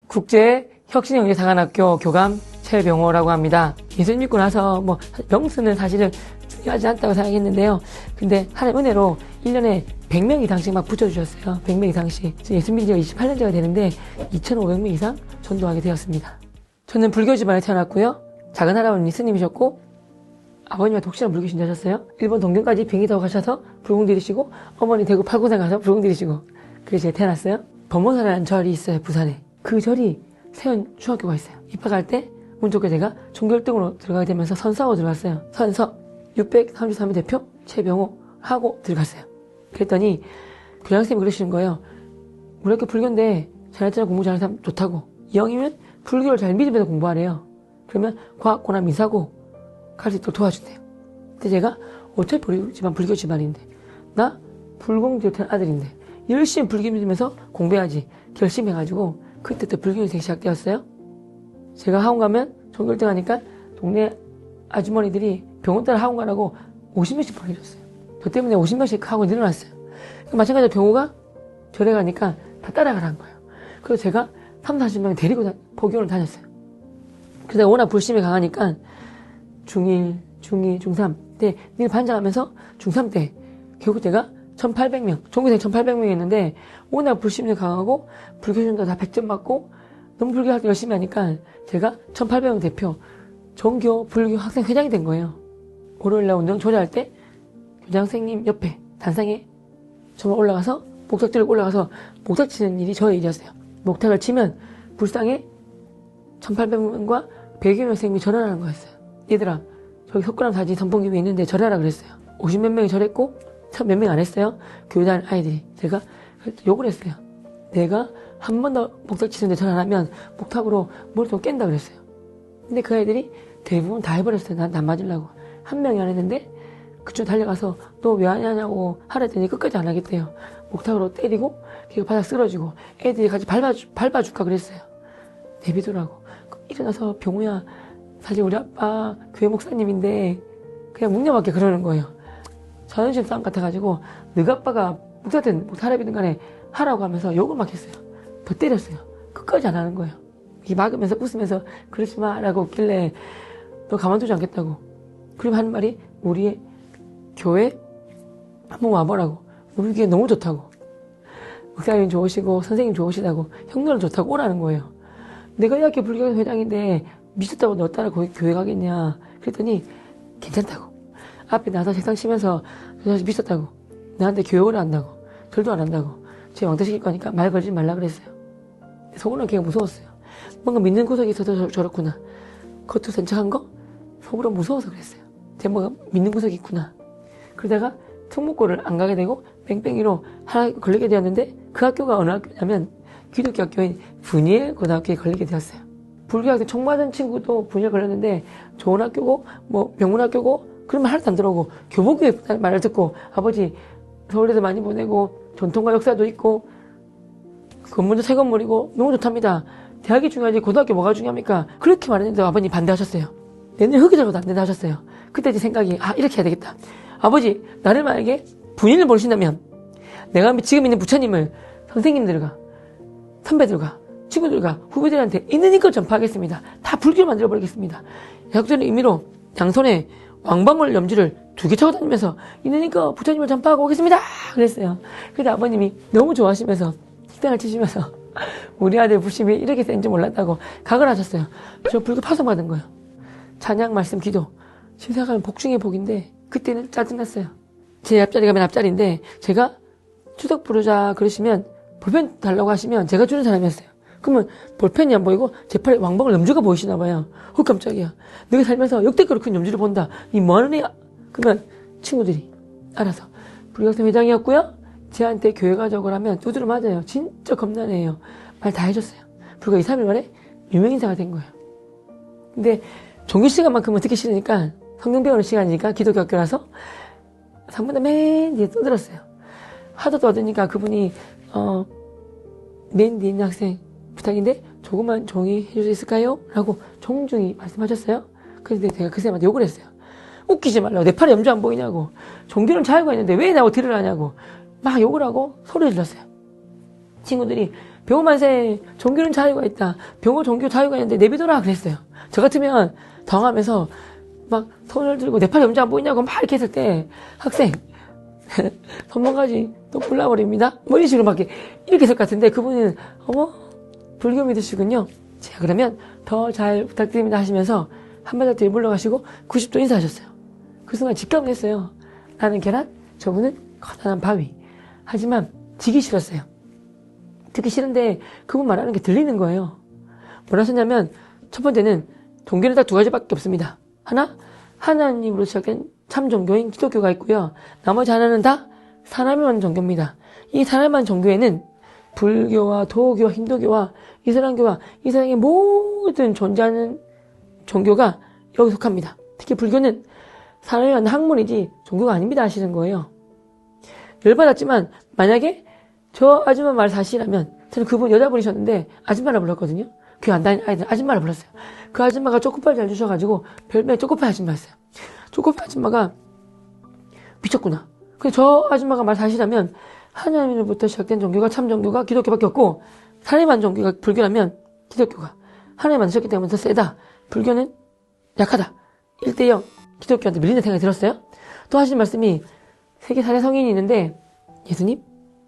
국제혁신영재사관학교 교감 최병호라고 합니다. 예수 믿고 나서 명수는 사실은 중요하지 않다고 생각했는데요. 근데 하나님 은혜로 1년에 100명 이상씩 막 붙여주셨어요. 100명 이상씩. 예수 믿은 지가 28년째가 되는데 2,500명 이상 전도하게 되었습니다. 저는 불교 집안에 태어났고요. 작은 할아버님이 스님이셨고 아버님은 독실한 불교 신자셨어요. 일본 동경까지 비행기 타고 가셔서 불공 들이시고 어머니 대구 팔공산 가서 불공 들이시고 그래서 제가 태어났어요. 범모사라는 절이 있어요. 부산에. 그 절이 세운 중학교가 있어요. 입학할 때 운 좋게 제가 종교 1등으로 들어가게 되면서 선서하고 들어갔어요. 선서 633회 대표 최병호 하고 들어갔어요. 그랬더니 교장선생님이 그러시는 거예요. 우리 학교 불교인데 자네처럼 공부 잘하는 사람 좋다고. 이왕이면 불교를 잘 믿으면서 공부하래요. 그러면 과학고나 미사고 갈 수 있도록 도와준대요. 근데 제가 어차피 우리 집안 불교 집안인데 나 불공지로 아들인데 열심히 불교 믿으면서 공부해야지 결심해가지고 그때부터 불교 인생이 시작되었어요. 제가 학원 가면 종교 1등 하니까 동네 아주머니들이 병원 따라 학원 가라고 50명씩 보내줬어요. 저 때문에 50명씩 학원이 늘어났어요. 마찬가지로 병호가 절에 가니까 다 따라가라는 거예요. 그래서 제가 30-40명 데리고 포교를 다녔어요. 그래서 내가 워낙 불심이 강하니까 중1, 중2, 중3 때 늘 반장하면서 중3 때 결국 제가 1,800명, 종교생 1,800명이었는데 워낙 불심이 강하고 불교전도 다 100점 맞고 너무 불교 활동 열심히 하니까 제가 1,800명 대표 전교 불교 학생 회장이 된 거예요. 월요일날 운동 조례할 때 교장 선생님 옆에 단상에 정말 올라가서 목탁 들고 올라가서 목탁 치는 일이 저의 일이었어요. 목탁을 치면 불상에 1,800명과 100여 명 선생님이 절하라는 거였어요. 얘들아 저기 석굴암 사진 선풍기 위에 있는데 절하라 그랬어요. 50몇 명이 절했고 몇 명 안 했어요. 교회다니는 아이들이. 제가 욕을 했어요. 내가 한 번 더 목탁 치는데 절 안 하면 목탁으로 머리통 깬다 그랬어요. 근데 그 아이들이 대부분 다 해버렸어요. 나한테 안 맞으려고. 한 명이 안 했는데 그쪽 달려가서 너 왜 안 하냐고 하라 했더니 끝까지 안 하겠대요. 목탁으로 때리고 걔가 바닥 쓰러지고 애들이 같이 밟아줄까 그랬어요. 내비두라고. 일어나서 병우야 사실 우리 아빠 교회 목사님인데 그냥 묵념하게 그러는 거예요. 자존심 싸움 같아가지고 너희 아빠가 목사든 목사랍이든 간에 하라고 하면서 욕을 막 했어요. 더 때렸어요. 끝까지 안 하는 거예요. 이 막으면서 웃으면서 그러지 마라고 했길래 너 가만두지 않겠다고. 그리고 하는 말이 우리 교회 한번 와보라고. 우리 교회 너무 좋다고. 목사님 좋으시고 선생님 좋으시다고 형들 좋다고 오라는 거예요. 내가 이 학교 불교 회장인데 미쳤다고 너 따라 교회 가겠냐. 그랬더니 괜찮다고. 앞에 나서 책상 치면서 미쳤다고. 나한테 교회 오라 한다고. 절도 안 한다고. 제 왕따 시킬 거니까 말 걸지 말라 그랬어요. 속으로는 걔가 무서웠어요. 뭔가 믿는 구석이 있어서 저렇구나. 겉으로 센척한 거? 속으로 무서워서 그랬어요. 제가 뭔가 믿는 구석이 있구나. 그러다가 특목고를 안 가게 되고 뺑뺑이로 하나 걸리게 되었는데 그 학교가 어느 학교냐면 기독교 학교인 분이엘 고등학교에 걸리게 되었어요. 불교학교 총 맞은 친구도 분이엘 걸렸는데 좋은 학교고 명문 학교고 그러면 하나도 안 들어오고 교복교회 말을 듣고 아버지 서울에서 많이 보내고 전통과 역사도 있고 건물도 새 건물이고 너무 좋답니다. 대학이 중요하지 고등학교 뭐가 중요합니까? 그렇게 말했는데 아버님 반대하셨어요. 내년에 흑기자로도 안 된다 하셨어요. 그때 제 생각이 이렇게 해야 되겠다. 아버지 나를 만약에 분인을 보내신다면 내가 지금 있는 부처님을 선생님들과 선배들과 친구들과 후배들한테 있는 힘껏 전파하겠습니다. 다 불교를 만들어버리겠습니다. 약속의 의미로 양손에 왕방울 염주를 2개 차고 다니면서 있는 힘껏 부처님을 전파하고 오겠습니다. 그랬어요. 그래서 아버님이 너무 좋아하시면서 식당을 치시면서 우리 아들 불심이 이렇게 센 줄 몰랐다고 각을 하셨어요. 저 불교 파송받은 거예요. 찬양, 말씀, 기도. 지금 생각하면 복 중에 복인데 그때는 짜증났어요. 제 앞자리가 맨 앞자리인데 제가 추석 부르자 그러시면 볼펜 달라고 하시면 제가 주는 사람이었어요. 그러면 볼펜이 안 보이고 제 팔에 왕방울 염주가 보이시나 봐요. 깜짝이야. 내가 살면서 역대급으로 큰 염주를 본다. 이 뭐하는 애야? 그러면 친구들이 알아서 불교학생 회장이었고요. 쟤한테 교회 가자고 하면 두드려 맞아요. 진짜 겁나는 애예요. 말 다 해줬어요. 불과 2, 3일 만에 유명인사가 된 거예요. 근데 종교 시간만큼은 듣기 싫으니까 성경 배우는 시간이니까 기독교 학교라서 3분의 맨 뒤에 떠들었어요. 하도 떠드니까 그분이 맨 뒤에 있는 학생 부탁인데 조금만 종이 해줄 수 있을까요? 라고 정중히 말씀하셨어요. 그런데 제가 그 선생님한테 욕을 했어요. 웃기지 말라고. 내 팔에 염주 안 보이냐고. 종교는 자유가 있는데 왜 나하고 딜을 하냐고. 막 욕을 하고 소리를 질렀어요. 친구들이 병호 만세, 종교는 자유가 있다. 병호 종교 자유가 있는데 내비둬라 그랬어요. 저 같으면 당황하면서 막 손을 들고 내 팔이 엄청 안 보이냐고 막 이렇게 했을 때 학생 손목까지 또 골라버립니다. 뭐 이런 식으로 막 이렇게 했을 것 같은데 그분은 어머 불교 믿으시군요. 자 그러면 더 잘 부탁드립니다 하시면서 한 발짝 뒤에 물러가시고 90도 인사하셨어요. 그 순간 직감을 했어요. 나는 계란, 저분은 커다란 바위. 하지만 지기 싫었어요. 듣기 싫은데 그분 말하는 게 들리는 거예요. 뭐라 하셨냐면 첫 번째는 종교는 딱 두 가지밖에 없습니다. 하나, 하나님으로 시작된 참 종교인 기독교가 있고요. 나머지 하나는 다 사람만 종교입니다. 이 사람만 종교에는 불교와 도교와 힌두교와 이슬람교와 이 세상의 모든 존재하는 종교가 여기 속합니다. 특히 불교는 사람이 만든 학문이지 종교가 아닙니다 하시는 거예요. 열받았지만 만약에 저 아줌마 말 사실이라면 저는 그분 여자분이셨는데 아줌마라 불렀거든요. 교회 안 다니는 아이들 아줌마라 불렀어요. 그 아줌마가 초코파이 잘 주셔가지고 별명이 초코파이 아줌마였어요. 초코파이 아줌마가 미쳤구나. 근데 저 아줌마가 말 사실이라면 하나님으로부터 시작된 종교가 참 종교가 기독교밖에 없고 사람만 종교가 불교라면 기독교가 하나님 만드셨기 때문에 더 세다. 불교는 약하다. 1대0 기독교한테 밀리는 생각이 들었어요. 또 하시는 말씀이 세계 4대 성인이 있는데 예수님,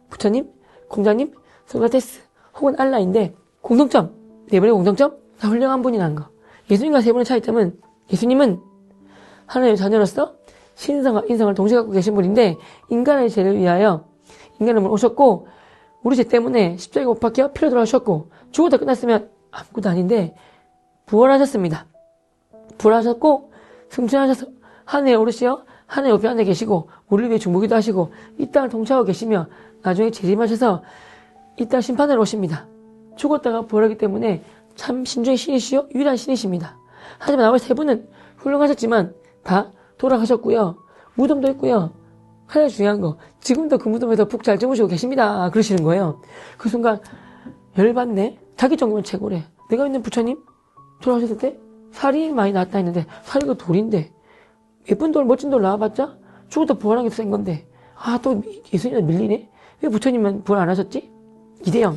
부처님, 공자님, 소크라테스 혹은 알라인데 공통점, 네 분의 공통점 다 훌륭한 분이라는 거. 예수님과 세 분의 차이점은 예수님은 하나님의 자녀로서 신성과 인성을 동시에 갖고 계신 분인데 인간의 죄를 위하여 인간을 오셨고 우리 죄 때문에 십자가에 못 박혀 피로 돌아오셨고 죽어도 끝났으면 아무것도 아닌데 부활하셨습니다. 부활하셨고 승천하셔서 하늘에 오르시어 하늘의 우편 안에 계시고 우리를 위해 중보기도 하시고 이 땅을 통치하고 계시며 나중에 재림하셔서 이 땅 심판으로 오십니다. 죽었다가 부활하기 때문에 참 신중의 신이시요 유일한 신이십니다. 하지만 나머지 세 분은 훌륭하셨지만 다 돌아가셨고요. 무덤도 있고요. 가장 중요한 거 지금도 그 무덤에서 푹 잘 주무시고 계십니다. 그러시는 거예요. 그 순간 열받네. 자기 종교면 최고래. 내가 있는 부처님 돌아가셨을 때 살이 많이 나왔다 했는데 살이가 돌인데 예쁜 돌 멋진 돌 나와봤자 죽었다 부활한 게 더 센 건데 또 예수님은 밀리네. 왜 부처님은 부활 안 하셨지? 2대0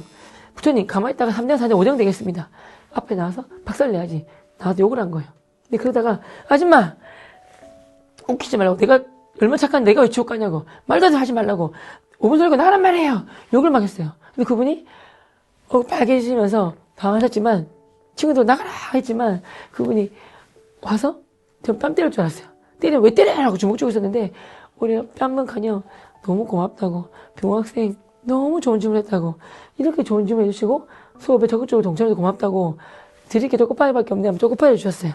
부처님 가만히 있다가 3대0 4대0 5대0 되겠습니다. 앞에 나와서 박살내야지. 나와서 욕을 한 거예요. 근데 그러다가 아줌마 웃기지 말라고. 내가 얼마나 착한 내가 왜 지옥 가냐고. 말도 하지 말라고. 5분 소리가 나가란 말이에요. 욕을 막 했어요. 근데 그분이 빨개지면서 당하셨지만 친구들 나가라 했지만 그분이 와서 저 뺨 때릴 줄 알았어요. 때리면 왜 때려라고 주먹 쥐고 있었는데 우리가 뺨은커녕 너무 고맙다고 병학생 너무 좋은 질문 했다고 이렇게 좋은 질문 해주시고 수업에 적극적으로 동참해서 고맙다고 드릴 게 초코파이밖에 없네 하면 초코파이를 주셨어요.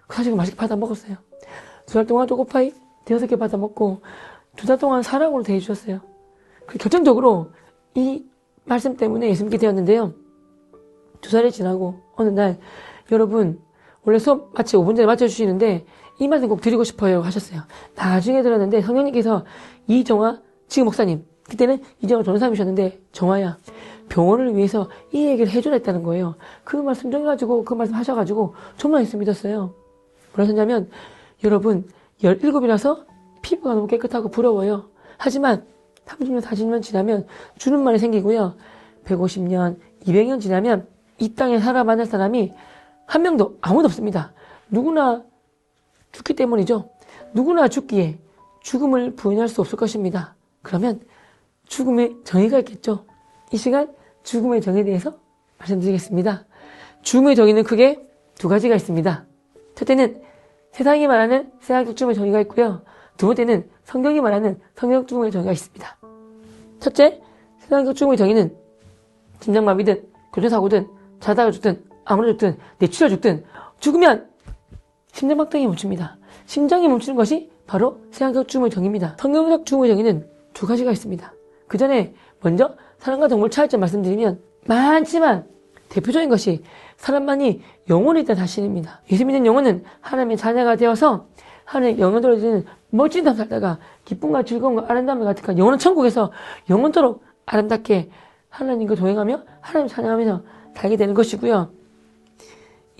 사실 맛있게 받아 먹었어요. 2달 동안 초코파이 5개 받아 먹고 2달 동안 사랑으로 대해주셨어요. 결정적으로 이 말씀 때문에 예수 믿게 되었는데요. 2달이 지나고 어느 날 여러분 원래 수업 마치 5분 전에 맞춰주시는데 이 말씀 꼭 드리고 싶어요 하셨어요. 나중에 들었는데 성령님께서 이정화 지금 목사님 그때는 이정화 전사님이셨는데 정화야 병원을 위해서 이 얘기를 해줘야 했다는 거예요. 그 말씀 정해가지고 그 말씀 하셔가지고 정말 예수 믿었어요. 뭐라 하셨냐면 여러분 17이라서 피부가 너무 깨끗하고 부러워요. 하지만 30년 40년 지나면 주름만이 생기고요. 150년 200년 지나면 이 땅에 살아만날 사람이 한 명도 아무도 없습니다. 누구나 죽기 때문이죠. 누구나 죽기에 죽음을 부인할 수 없을 것입니다. 그러면 죽음의 정의가 있겠죠. 이 시간 죽음의 정의에 대해서 말씀드리겠습니다. 죽음의 정의는 크게 두 가지가 있습니다. 첫째는 세상이 말하는 세상적 죽음의 정의가 있고요. 두 번째는 성경이 말하는 성경적 죽음의 정의가 있습니다. 첫째, 세상적 죽음의 정의는 심장마비든 교통사고든 자다가 죽든 아무나 죽든 뇌출혈 죽든 죽으면 심장박동이 멈춥니다. 심장이 멈추는 것이 바로 세상적 죽음의 정의입니다. 성경적 죽음의 정의는 두 가지가 있습니다. 그 전에 먼저 사람과 동물 차이점 말씀드리면 많지만 대표적인 것이 사람만이 영혼이 있다는 사실입니다. 예수 믿는 영혼은 하나님의 자녀가 되어서 하나님의 영혼으로 드리는 멋진 삶 살다가 기쁨과 즐거움과 아름다움을 가득한 영혼은 천국에서 영원토록 아름답게 하나님과 동행하며 하나님 찬양하면서 살게 되는 것이고요.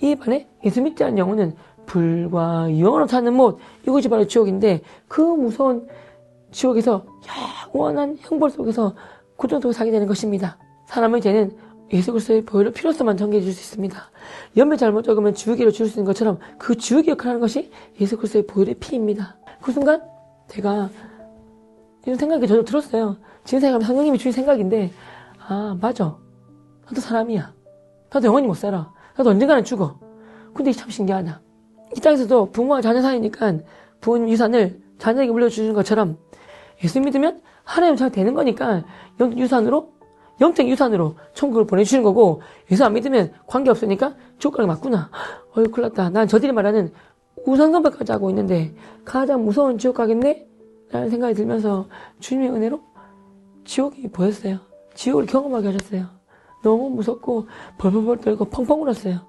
이에 반해 예수 믿지 않는 영혼은 불과 영원히 사는 못 이것이 바로 지옥인데 그 무서운 지옥에서 영원한 형벌 속에서 고통 속에 살게 되는 것입니다. 사람의 죄는 예수 그리스도의 보혈의 피로서만 정결해 줄 수 있습니다. 연배 잘못 적으면 지우개로 지울 수 있는 것처럼 그 지우개 역할을 하는 것이 예수 그리스도의 보혈의 피입니다. 그 순간 제가 이런 생각이 저도 들었어요. 지금 생각하면 성령님이 주신 생각인데 아 맞아. 나도 사람이야. 나도 영원히 못 살아. 나도 언젠가는 죽어. 근데 참 신기하다. 이 땅에서도 부모와 자녀 사이니까 부모님 유산을 자녀에게 물려주는 것처럼 예수 믿으면 하나님 잘 되는 거니까 영적 유산으로 천국을 보내주시는 거고, 예수 안 믿으면 관계없으니까 지옥 가는 게 맞구나. 큰일 났다. 난 저들이 말하는 우상숭배까지 하고 있는데 가장 무서운 지옥 가겠네? 라는 생각이 들면서 주님의 은혜로 지옥이 보였어요. 지옥을 경험하게 하셨어요. 너무 무섭고 벌벌벌 떨고 펑펑 울었어요.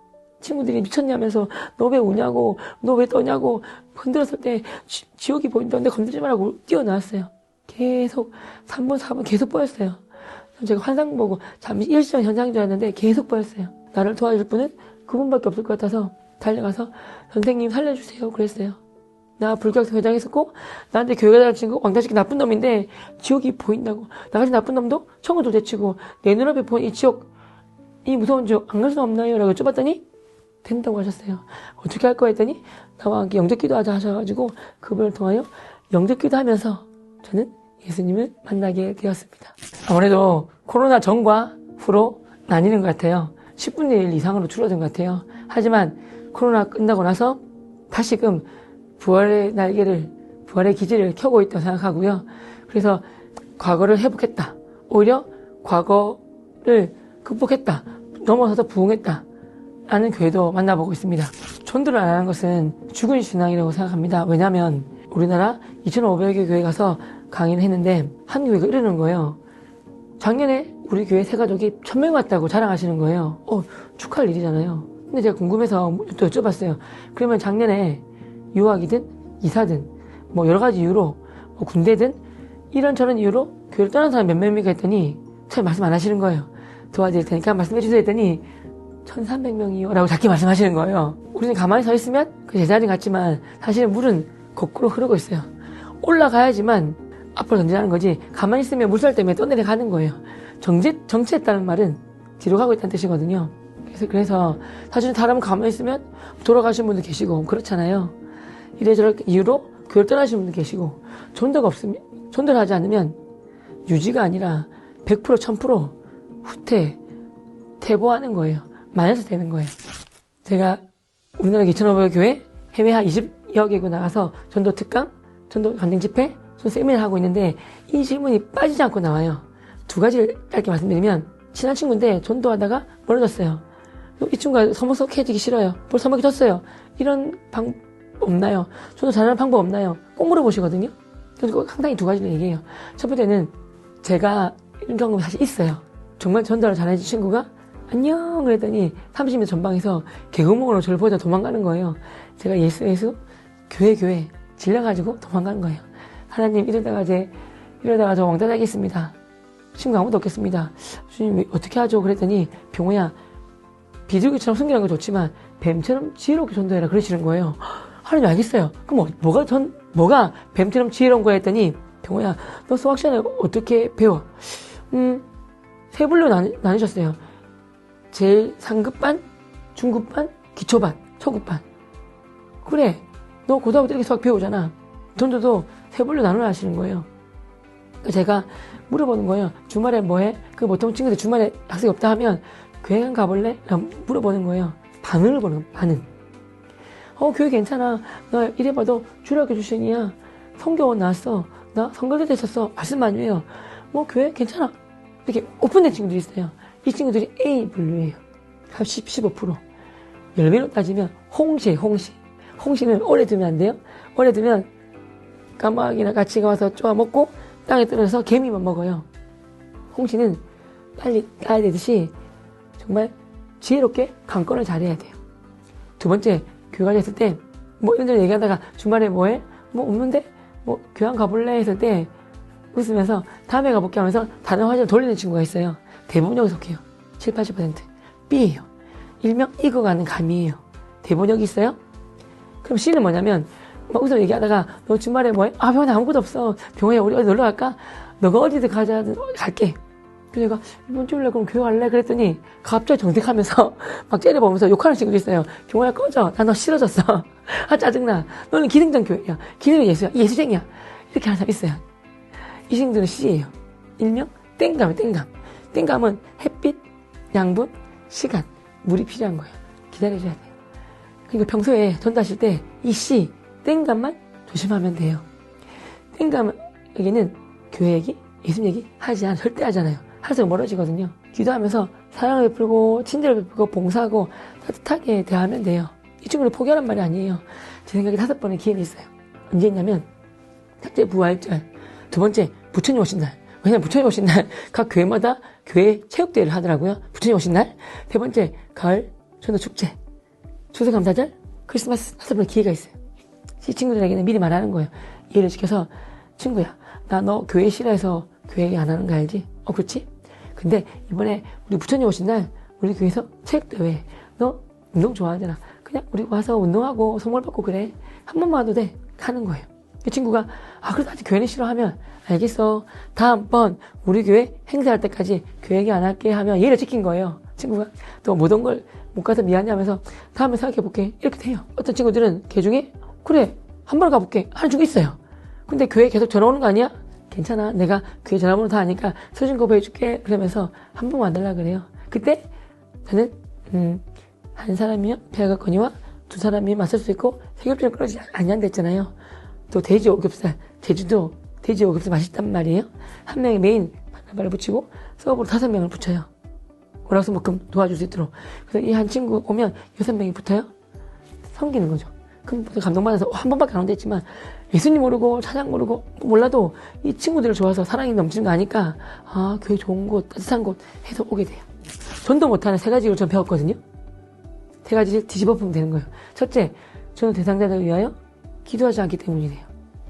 친구들이 미쳤냐면서 너 왜 우냐고 너 왜 떠냐고 흔들었을 때 지옥이 보인다는데 건들지 말라고 뛰어나왔어요. 계속 3번 4번 계속 보였어요. 제가 환상 보고 잠시 일시적 현상인 줄 알았는데 계속 보였어요. 나를 도와줄 분은 그분밖에 없을 것 같아서 달려가서 선생님 살려주세요 그랬어요. 나 불교학생 회장했었고 나한테 교회가 다른 친구 왕따시키 나쁜 놈인데 지옥이 보인다고. 나같이 나쁜 놈도 천국을 되치고 내 눈앞에 보인 이 지옥, 이 무서운 지옥 안 갈 수 없나요? 라고 여쭤봤더니 된다고 하셨어요. 어떻게 할 거야 했더니 나와 함께 영접기도 하자 하셔가지고 그분을 통하여 영접기도 하면서 저는 예수님을 만나게 되었습니다. 아무래도 코로나 전과 후로 나뉘는 것 같아요. 10분의 1 이상으로 줄어든 것 같아요. 하지만 코로나 끝나고 나서 다시금 부활의 날개를, 부활의 기지를 켜고 있다고 생각하고요. 그래서 과거를 회복했다. 오히려 과거를 극복했다. 넘어서서 부흥했다. 라는 교회도 만나보고 있습니다. 전도를 안 하는 것은 죽은 신앙이라고 생각합니다. 왜냐하면 우리나라 2,500여 교회 가서 강의를 했는데 한 교회가 이러는 거예요. 작년에 우리 교회 세 가족이 1,000명 왔다고 자랑하시는 거예요. 축하할 일이잖아요. 근데 제가 궁금해서 또 여쭤봤어요. 그러면 작년에 유학이든 이사든 뭐 여러 가지 이유로 군대든 이런저런 이유로 교회를 떠난 사람이 몇 명입니까 했더니 잘 말씀 안 하시는 거예요. 도와드릴 테니까 말씀해 주세요 했더니 1,300명이요 라고 작게 말씀하시는 거예요. 우리는 가만히 서 있으면 그 제자리 같지만 사실은 물은 거꾸로 흐르고 있어요. 올라가야지만 앞으로 던지라는 거지 가만히 있으면 물살 때문에 떠내려가는 거예요. 정체했다는 말은 뒤로 가고 있다는 뜻이거든요. 그래서 사실은 사람은 가만히 있으면 돌아가신 분도 계시고 그렇잖아요. 이래저래 이유로 교회를 떠나신 분도 계시고 전도가 없으면, 전도를 하지 않으면 유지가 아니라 100% 1000% 후퇴, 퇴보하는 거예요. 마이너스 되는 거예요. 제가 우리나라 2,500여 교회 해외 한 20여 개국 나가서 전도 특강, 전도 관행 집회, 세미나를 하고 있는데 이 질문이 빠지지 않고 나와요. 두 가지를 짧게 말씀드리면 친한 친구인데 전도하다가 멀어졌어요. 이 친구가 서먹서먹해지기 싫어요. 뭘 서먹해졌어요. 이런 방법 없나요? 전도 잘하는 방법 없나요? 꼭 물어보시거든요. 그래서 상당히 두 가지를 얘기해요. 첫 번째는 제가 이런 경험이 사실 있어요. 정말 전도를 잘해준 친구가 안녕 그랬더니 30년 전방에서 개구멍으로 저를 보자 도망가는 거예요. 제가 예수 교회 질려가지고 도망가는 거예요. 하나님 이러다가 저 왕따 되겠습니다. 친구 아무도 없겠습니다. 주님 어떻게 하죠? 그랬더니 병호야 비둘기처럼 숨기는 건 좋지만 뱀처럼 지혜롭게 전도해라 그러시는 거예요. 하나님 알겠어요. 그럼 뭐가 뱀처럼 지혜로운 거야 했더니 병호야 너 수학 시간에 어떻게 배워? 세 분류 나누셨어요. 제일 상급반, 중급반, 기초반, 초급반. 그래 너 고등학교 때 이렇게 수학 배우잖아. 전도도 세 분류 나누라 하시는 거예요. 제가 물어보는 거예요. 주말에 뭐해? 그 보통 친구들 주말에 학생이 없다 하면 교회 가볼래? 라고 물어보는 거예요. 반응을 보는 거예요. 반응. 교회 괜찮아. 나 이래봐도 주일학교 출신이야. 성교원 나왔어. 나 성결대 됐었어. 말씀 많이 해요. 교회 괜찮아. 이렇게 오픈된 친구들이 있어요. 이 친구들이 A 분류예요. 한 15%. 열매로 따지면 홍시는 오래 두면 안 돼요. 오래 두면 까마귀나 가치가 와서 쪼아 먹고 땅에 떨어져서 개미만 먹어요. 홍시는 빨리 따야 되듯이 정말 지혜롭게 관건을 잘해야 돼요. 두 번째, 교회 가셨을 때 이런저런 얘기하다가 주말에 뭐해? 없는데? 교회 가볼래? 했을 때 웃으면서 다음에 가볼게 하면서 다른 화제를 돌리는 친구가 있어요. 대부분 여기 속해요. 7, 80% B예요. 일명 익어가는 감이에요. 대부분 여기 있어요? 그럼 C는 뭐냐면 웃으면서 얘기하다가 너 주말에 뭐해? 병원에 아무것도 없어. 병원에 우리 어디 놀러 갈까? 너가 어디든 가자. 갈게. 그래서 내가 이번 주일날 그럼 교회 갈래? 그랬더니 갑자기 정색하면서 막 째려보면서 욕하는 친구도 있어요. 경호야 꺼져. 나 너 싫어졌어. 아 짜증나. 너는 기능장 교회야. 기능은 예수야. 예수쟁이야. 이렇게 하는 사람 있어요. 이 친구들은 C예요. 일명 땡감이에요. 땡감. 땡감은 햇빛, 양분, 시간, 물이 필요한 거예요. 기다려줘야 돼요. 그러니까 평소에 전도하실 때 이 C, 땡감만 조심하면 돼요. 땡감에게는 교회 얘기, 예수님 얘기 하지 않아. 절대 하잖아요. 할수록 멀어지거든요. 기도하면서 사랑을 베풀고 친절을 베풀고 봉사하고 따뜻하게 대하면 돼요. 이 친구를 포기하란 말이 아니에요. 제 생각에 5번의 기회는 있어요. 언제 있냐면 첫째 부활절, 두 번째 부처님 오신 날. 왜냐면 부처님 오신 날 각 교회마다 교회 체육대회를 하더라고요. 부처님 오신 날. 세 번째 가을 전도 축제, 추수감사절, 크리스마스 5번의 기회가 있어요. 이 친구들에게는 미리 말하는 거예요. 이해를 시켜서 친구야 나 너 교회 싫어해서 교회 얘기 안 하는 거 알지? 그렇지? 근데 이번에 우리 부처님 오신 날 우리 교회에서 체육대회 너 운동 좋아하잖아. 그냥 우리 와서 운동하고 선물 받고 그래. 한 번만 와도 돼. 하는 거예요. 그 친구가 그래도 아직 교회는 싫어하면 알겠어. 다음번 우리 교회 행사할 때까지 교회 얘기 안 할게 하면 예를 지킨 거예요. 친구가 또 못 온 걸 못 가서 미안해 하면서 다음에 생각해볼게. 이렇게 돼요. 어떤 친구들은 걔 중에 그래 한 번 가볼게 하는 친구 있어요. 근데 교회 계속 전화 오는 거 아니야? 괜찮아. 내가 교회 전화번호 다 아니까 서준 거부해줄게. 그러면서 한 번 와달라 그래요. 그때 저는 한 사람이요 폐하각거니와 두 사람이 맞설 수 있고 세겹살은 끊어지지 않는다 했잖아요. 또 돼지 오겹살, 제주도 돼지 오겹살 맛있단 말이에요. 한 명이 메인 바나바를 붙이고 서브로 5명을 붙여요. 월화수목금 도와줄 수 있도록. 그래서 이 한 친구 오면 6명이 붙어요. 섬기는 거죠. 그럼 감동받아서 한 번밖에 안 온다 했지만 예수님 모르고 찬양 모르고 몰라도 이 친구들을 좋아서 사랑이 넘치는 거 아니까 교회 좋은 곳, 따뜻한 곳 해서 오게 돼요. 전도 못하는 3가지를 전 배웠거든요. 3가지를 뒤집어 보면 되는 거예요. 첫째, 저는 대상자를 위하여 기도하지 않기 때문이래요.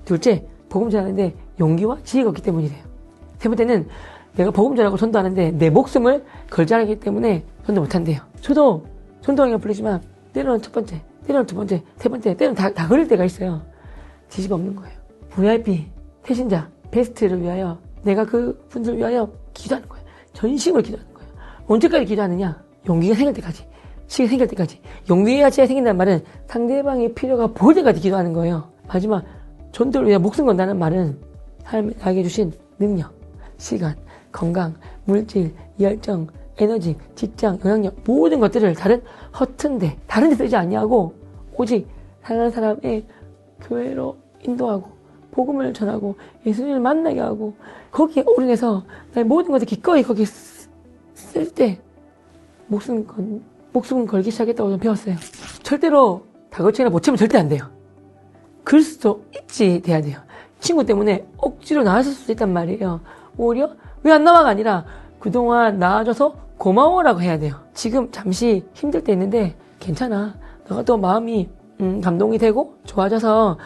둘째, 복음 전하는데 용기와 지혜가 없기 때문이래요. 세 번째는 내가 복음 전하고 전도하는데 내 목숨을 걸지 않기 때문에 전도 못한대요. 저도 전도하기가 불리지만 때로는 첫 번째, 때로는 두 번째, 세 번째, 때로는 다 걸릴 때가 있어요. 뒤집어 없는 거예요. VIP, 태신자, 베스트를 위하여 내가 그 분들을 위하여 기도하는 거예요. 전심을 기도하는 거예요. 언제까지 기도하느냐? 용기가 생길 때까지. 시간이 생길 때까지. 용기가 지혜가 생긴다는 말은 상대방의 필요가 보일 때까지 기도하는 거예요. 마지막 전도를 위해 목숨 건다는 말은 하나님이 나에게 주신 능력, 시간, 건강, 물질, 열정, 에너지, 직장, 영향력 모든 것들을 다른 허튼데 다른 데 쓰지 아니하고 오직 다른 사람의 교회로 인도하고 복음을 전하고 예수님을 만나게 하고 거기에 올인해서 나의 모든 것을 기꺼이 거기에 쓸 때 목숨은 걸기 시작했다고 좀 배웠어요. 절대로 다그치거나 못 참으면 절대 안 돼요. 그럴 수도 있지 돼야 돼요. 친구 때문에 억지로 나왔을 수도 있단 말이에요. 오히려 왜 안 나와가 아니라 그동안 나와줘서 고마워라고 해야 돼요. 지금 잠시 힘들 때 있는데 괜찮아. 너가 또 마음이 감동이 되고 좋아져서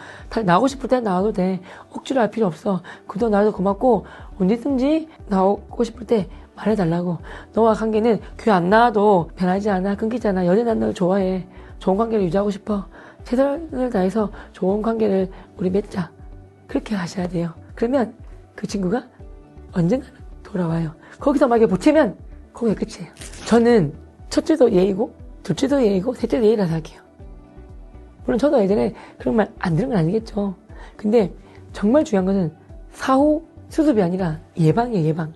나오고 싶을 때 나와도 돼. 억지로 할 필요 없어. 그동안 나와서 고맙고 언제든지 나오고 싶을 때 말해달라고. 너와 관계는 교회 안 나와도 변하지 않아. 끊기지 않아. 여전히 난 너를 좋아해. 좋은 관계를 유지하고 싶어. 최선을 다해서 좋은 관계를 우리 맺자. 그렇게 하셔야 돼요. 그러면 그 친구가 언젠가는 돌아와요. 거기서 만약에 보채면 거기가 끝이에요. 저는 첫째도 예의고 둘째도 예의고 셋째도 예의라 생각해요. 물론 저도 예전에 그런 말 안 들은 건 아니겠죠. 근데 정말 중요한 것은 사후 수습이 아니라 예방이에요. 예방.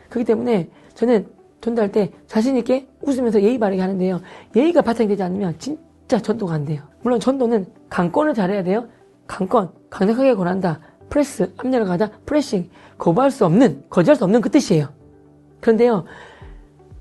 그렇기 때문에 저는 전도할 때 자신 있게 웃으면서 예의 바르게 하는데요. 예의가 바탕이 되지 않으면 진짜 전도가 안 돼요. 물론 전도는 강권을 잘해야 돼요. 강권, 강력하게 권한다. 프레스, 압력을 가다, 프레싱, 거부할 수 없는, 거절할 수 없는 그 뜻이에요. 그런데요,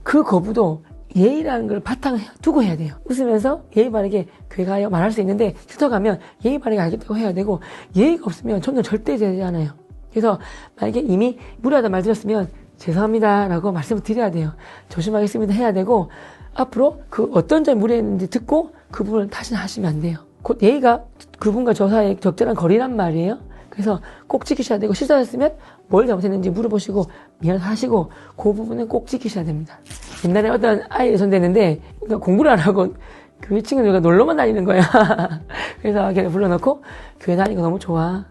그 거부도 예의라는 걸 바탕 두고 해야 돼요. 웃으면서 예의 바르게 교회 가요 말할 수 있는데 스터 가면 예의 바르게 알겠다고 해야 되고 예의가 없으면 전도 절대 되지 않아요. 그래서 만약에 이미 무례하다 말 드렸으면 죄송합니다 라고 말씀을 드려야 돼요. 조심하겠습니다 해야 되고 앞으로 그 어떤 점이 무례했는지 듣고 그 부분을 다시는 하시면 안 돼요. 곧 예의가 그분과 저 사이에 적절한 거리란 말이에요. 그래서 꼭 지키셔야 되고 실수하셨으면 뭘 잘못했는지 물어보시고 미안하시고 그 부분은 꼭 지키셔야 됩니다. 옛날에 어떤 아이를 전도했는데 공부를 안 하고 교회 친구들과 놀러만 다니는 거야. 그래서 걔를 불러놓고 교회 다니는 거 너무 좋아.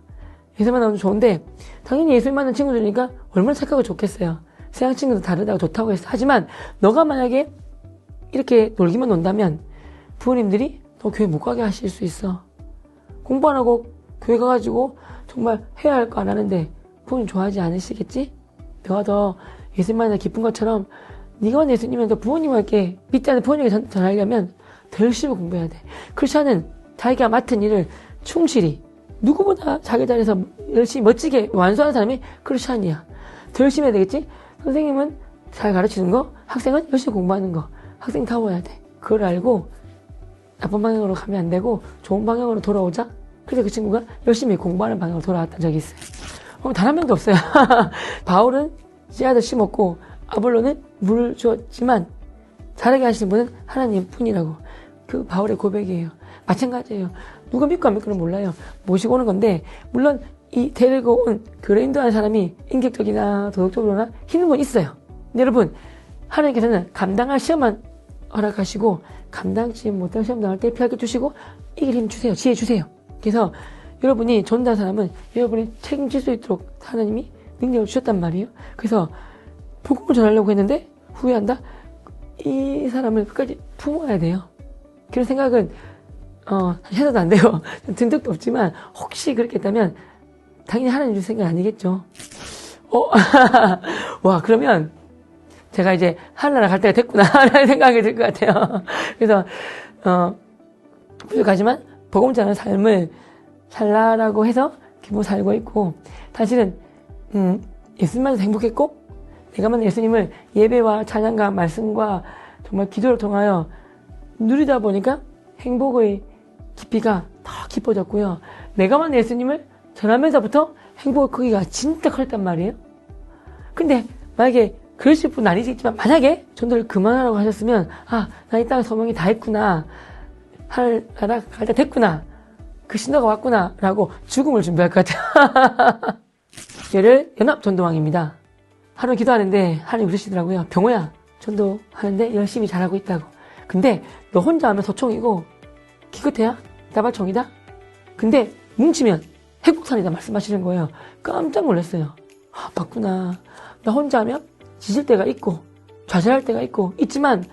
예수만 나오면 좋은데 당연히 예수님 만난 친구들이니까 얼마나 착하고 좋겠어요. 서양 친구도 다르다고 좋다고 했어. 하지만 너가 만약에 이렇게 놀기만 논다면 부모님들이 너 교회 못 가게 하실 수 있어. 공부 안 하고 교회 가가지고 정말 해야 할 거 안 하는데 부모님 좋아하지 않으시겠지? 너가 더 예수님만이 기쁜 것처럼 네가 예수님은 더 부모님에게 믿지 않는 부모님에게 전하려면 더 열심히 공부해야 돼. 크리스찬은 자기가 맡은 일을 충실히 누구보다 자기 자리에서 열심히 멋지게 완수하는 사람이 크리스찬이야. 더 열심히 해야 되겠지? 선생님은 잘 가르치는 거, 학생은 열심히 공부하는 거. 학생 타워야 돼. 그걸 알고 나쁜 방향으로 가면 안 되고 좋은 방향으로 돌아오자. 그래서 그 친구가 열심히 공부하는 방향으로 돌아왔던 적이 있어요. 단 한 명도 없어요. 바울은 씨앗을 심었고 아볼로는 물을 주었지만 자라게 하시는 분은 하나님 뿐이라고. 그 바울의 고백이에요. 마찬가지예요. 누가 믿고 안 믿고는 몰라요. 모시고 오는 건데 물론 이 데리고 온 그를 인도하는 사람이 인격적이나 도덕적으로나 힘든 분 있어요. 근데 여러분 하나님께서는 감당할 시험만 허락하시고 감당치 못할 시험 당할 때 피하게 주시고 이길 힘 주세요. 지혜 주세요. 그래서 여러분이 전도한 사람은 여러분이 책임질 수 있도록 하나님이 능력을 주셨단 말이에요. 그래서 복음을 전하려고 했는데 후회한다? 이 사람을 끝까지 품어야 돼요. 그런 생각은 해서도 안 돼요. 든 적도 없지만 혹시 그렇게 했다면 당연히 하나님 줄 생각 아니겠죠. 와 그러면 제가 이제 하늘나라 갈 때가 됐구나 라는 생각이 들 것 같아요. 그래서 부족하지만 복음 전하는 삶을 살라라고 해서 기분 살고 있고 사실은 예수님만도 행복했고 내가 만난 예수님을 예배와 찬양과 말씀과 정말 기도를 통하여 누리다 보니까 행복의 깊이가 더 깊어졌고요. 내가 만난 예수님을 전하면서부터 행복의 크기가 진짜 커졌단 말이에요. 근데 만약에 그러실 분 아니시겠지만 만약에 전도를 그만하라고 하셨으면 나 이 땅에 소명이 다 했구나. 하늘나라 갈 때 됐구나. 그 신호가 왔구나 라고 죽음을 준비할 것 같아요. 얘를 연합전도왕입니다. 하루 기도하는데 하나님 그러시더라고요. 병호야 전도하는데 열심히 잘하고 있다고. 근데 너 혼자 하면 소총이고 기껏해야 나발총이다. 근데 뭉치면 핵폭탄이다 말씀하시는 거예요. 깜짝 놀랐어요. 맞구나. 나 혼자 하면 지칠 때가 있고 좌절할 때가 있지만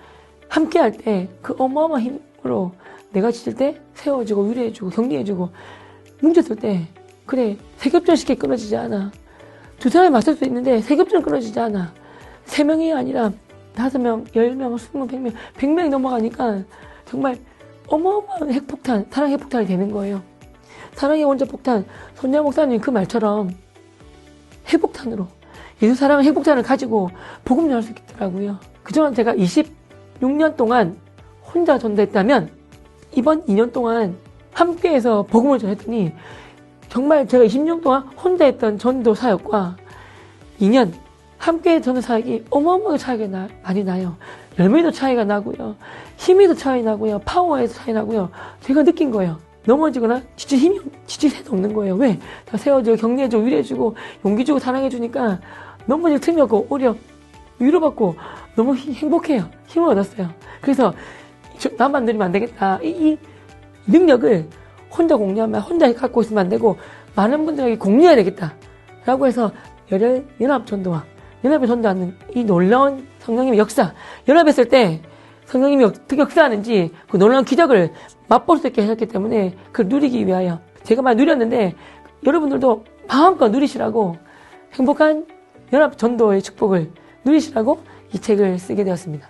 함께 할 때 그 어마어마한 힘으로 내가 지칠 때 세워주고 위로해주고 격려해주고 뭉쳤을 때 그래 세겹전 쉽게 끊어지지 않아. 두 사람이 맞설 수 있는데 세겹전 끊어지지 않아. 3명이 아니라 5명, 10명, 20명, 100명 100명이 넘어가니까 정말 어마어마한 핵폭탄, 사랑 핵폭탄이 되는 거예요. 사랑의 원자폭탄, 손야 목사님 그 말처럼 핵폭탄으로 예수 사랑의 핵폭탄을 가지고 복음 전할 수 있더라고요. 그동안 제가 26년 동안 혼자 전도했다면 이번 2년 동안 함께해서 복음을 전했더니 정말 제가 20년 동안 혼자 했던 전도 사역과 2년 함께 전도 사역이 어마어마하게 차이가 많이 나요. 열매도 차이가 나고요. 힘에도 차이 나고요. 파워에도 차이 나고요. 제가 느낀 거예요. 넘어지거나 지칠 새도 없는 거예요. 왜? 다 세워주고 격려해주고 위로해주고 용기 주고 사랑해주니까 넘어질 틈이 없고 오히려 위로받고 너무 행복해요. 힘을 얻었어요. 그래서 나만 누리면 안 되겠다. 이 능력을 혼자 공유하면 혼자 갖고 있으면 안 되고 많은 분들에게 공유해야 되겠다. 라고 해서 연합전도와 연합에 전도하는 이 놀라운 성령님의 역사, 연합했을 때 성령님이 어떻게 역사하는지 그 놀라운 기적을 맛볼 수 있게 하셨기 때문에 그걸 누리기 위하여 제가 많이 누렸는데 여러분들도 마음껏 누리시라고 행복한 연합전도의 축복을 누리시라고 이 책을 쓰게 되었습니다.